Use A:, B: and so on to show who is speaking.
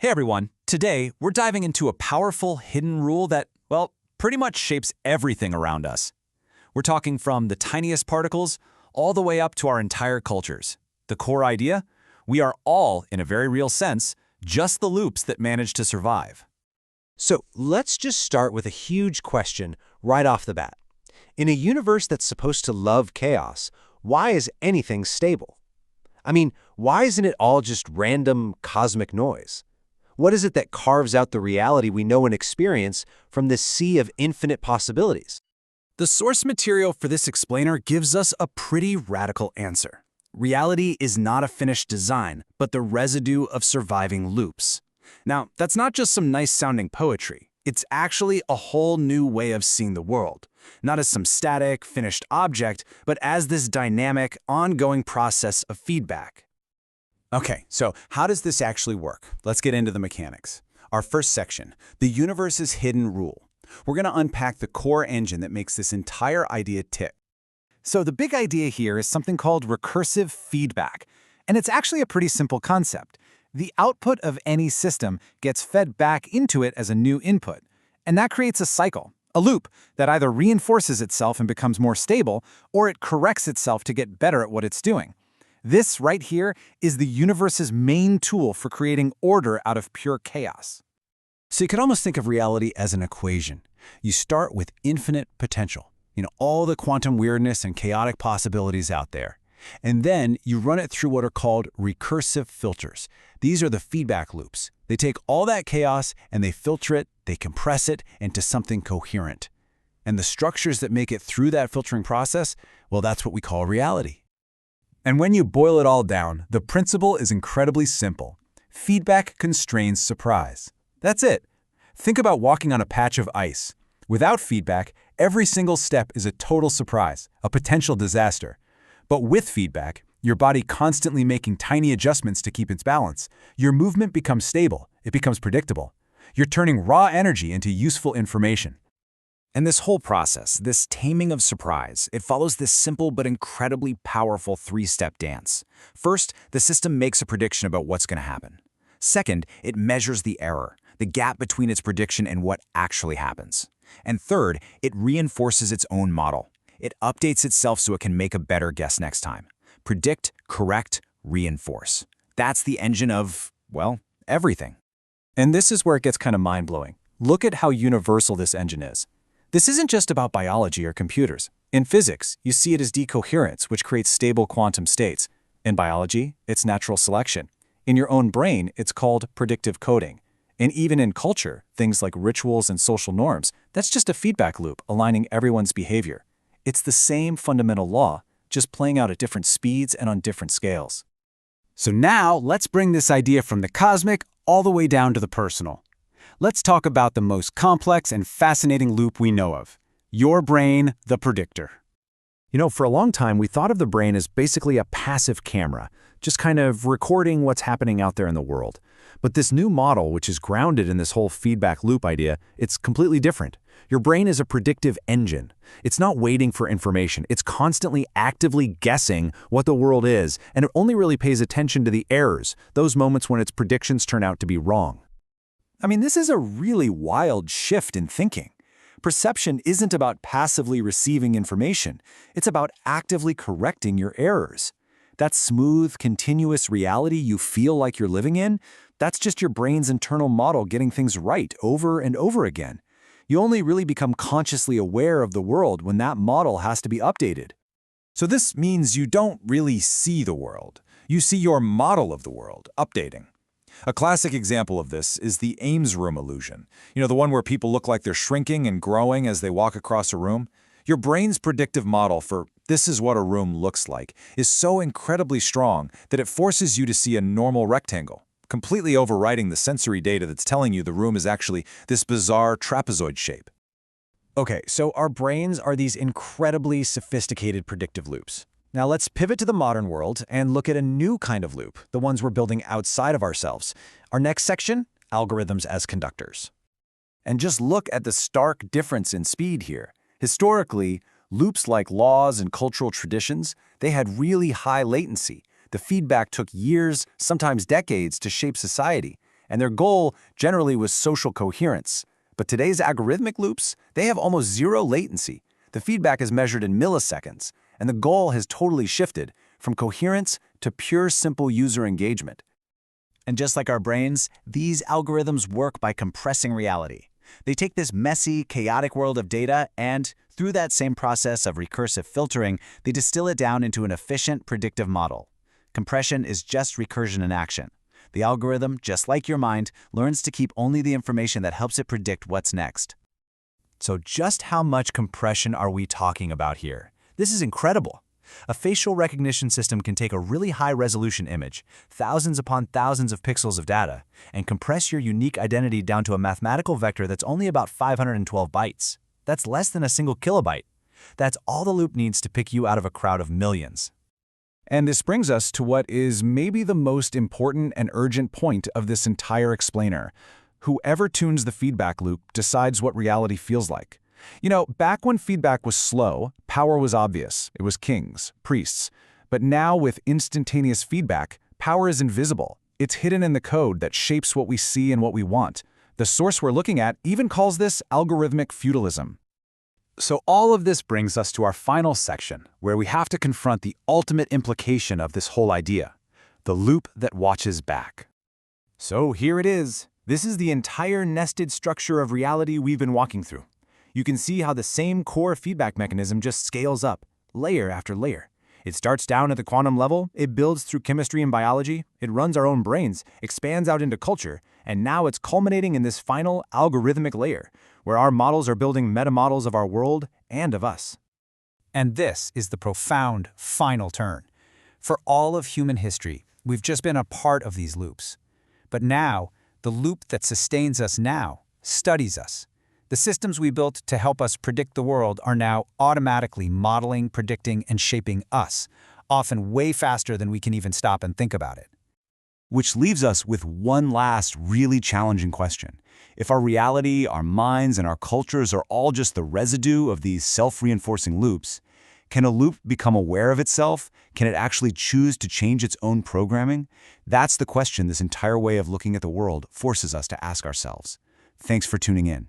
A: Hey everyone, today we're diving into a powerful hidden rule that, well, pretty much shapes everything around us. We're talking from the tiniest particles all the way up to our entire cultures. The core idea? We are all, in a very real sense, just the loops that manage to survive.
B: So let's just start with a huge question right off the bat. In a universe that's supposed to love chaos, why is anything stable? I mean, why isn't it all just random cosmic noise? What is it that carves out the reality we know and experience from this sea of infinite possibilities?
A: The source material for this explainer gives us a pretty radical answer. Reality is not a finished design, but the residue of surviving loops. Now, that's not just some nice-sounding poetry. It's actually a whole new way of seeing the world, not as some static, finished object, but as this dynamic, ongoing process of feedback. Okay, so how does this actually work? Let's get into the mechanics. Our first section, the universe's hidden rule. We're going to unpack the core engine that makes this entire idea tick. So the big idea here is something called recursive feedback, and it's actually a pretty simple concept. The output of any system gets fed back into it as a new input, and that creates a cycle, a loop that either reinforces itself and becomes more stable, or it corrects itself to get better at what it's doing. This right here is the universe's main tool for creating order out of pure chaos. So you could almost think of reality as an equation. You start with infinite potential, all the quantum weirdness and chaotic possibilities out there. And then you run it through what are called recursive filters. These are the feedback loops. They take all that chaos and they filter it, they compress it into something coherent. And the structures that make it through that filtering process, well, that's what we call reality. And when you boil it all down, the principle is incredibly simple. Feedback constrains surprise. That's it. Think about walking on a patch of ice. Without feedback, every single step is a total surprise, a potential disaster. But with feedback, your body constantly making tiny adjustments to keep its balance, your movement becomes stable, it becomes predictable. You're turning raw energy into useful information. And this whole process, this taming of surprise, it follows this simple but incredibly powerful three-step dance. First, the system makes a prediction about what's going to happen. Second, it measures the error, the gap between its prediction and what actually happens. And third, it reinforces its own model. It updates itself so it can make a better guess next time. Predict, correct, reinforce. That's the engine of, well, everything. And this is where it gets kind of mind-blowing. Look at how universal this engine is. This isn't just about biology or computers. In physics, you see it as decoherence, which creates stable quantum states. In biology, it's natural selection. In your own brain, it's called predictive coding. And even in culture, things like rituals and social norms, that's just a feedback loop aligning everyone's behavior. It's the same fundamental law, just playing out at different speeds and on different scales. So now, let's bring this idea from the cosmic all the way down to the personal. Let's talk about the most complex and fascinating loop we know of. Your brain, the predictor.
B: For a long time, we thought of the brain as basically a passive camera, just kind of recording what's happening out there in the world. But this new model, which is grounded in this whole feedback loop idea, it's completely different. Your brain is a predictive engine. It's not waiting for information. It's constantly actively guessing what the world is, and it only really pays attention to the errors, those moments when its predictions turn out to be wrong.
A: I mean, this is a really wild shift in thinking. Perception isn't about passively receiving information. It's about actively correcting your errors. That smooth, continuous reality you feel like you're living in, that's just your brain's internal model getting things right over and over again. You only really become consciously aware of the world when that model has to be updated. So this means you don't really see the world. You see your model of the world updating. A classic example of this is the Ames room illusion. The one where people look like they're shrinking and growing as they walk across a room. Your brain's predictive model for this is what a room looks like is so incredibly strong that it forces you to see a normal rectangle, completely overriding the sensory data that's telling you the room is actually this bizarre trapezoid shape. Okay, so our brains are these incredibly sophisticated predictive loops. Now let's pivot to the modern world and look at a new kind of loop, the ones we're building outside of ourselves. Our next section, algorithms as conductors. And just look at the stark difference in speed here. Historically, loops like laws and cultural traditions, they had really high latency. The feedback took years, sometimes decades, to shape society. and their goal generally was social coherence. But today's algorithmic loops, they have almost zero latency. The feedback is measured in milliseconds, and the goal has totally shifted from coherence to pure simple user engagement. And just like our brains, these algorithms work by compressing reality. They take this messy, chaotic world of data and, through that same process of recursive filtering, they distill it down into an efficient, predictive model. Compression is just recursion in action. The algorithm, just like your mind, learns to keep only the information that helps it predict what's next. So just how much compression are we talking about here? This is incredible. A facial recognition system can take a really high-resolution image, thousands upon thousands of pixels of data, and compress your unique identity down to a mathematical vector that's only about 512 bytes. That's less than a single kilobyte. That's all the loop needs to pick you out of a crowd of millions. And this brings us to what is maybe the most important and urgent point of this entire explainer. Whoever tunes the feedback loop decides what reality feels like. You know, back when feedback was slow, power was obvious. It was kings, priests. But now with instantaneous feedback, power is invisible. It's hidden in the code that shapes what we see and what we want. The source we're looking at even calls this algorithmic feudalism. So all of this brings us to our final section, where we have to confront the ultimate implication of this whole idea, the loop that watches back. So here it is. This is the entire nested structure of reality we've been walking through. You can see how the same core feedback mechanism just scales up, layer after layer. It starts down at the quantum level, it builds through chemistry and biology, it runs our own brains, expands out into culture, and now it's culminating in this final algorithmic layer, where our models are building meta-models of our world and of us. And this is the profound final turn. For all of human history, we've just been a part of these loops. But now, the loop that sustains us now studies us. The systems we built to help us predict the world are now automatically modeling, predicting, and shaping us, often way faster than we can even stop and think about it. Which leaves us with one last really challenging question. If our reality, our minds, and our cultures are all just the residue of these self-reinforcing loops, can a loop become aware of itself? Can it actually choose to change its own programming? That's the question this entire way of looking at the world forces us to ask ourselves. Thanks for tuning in.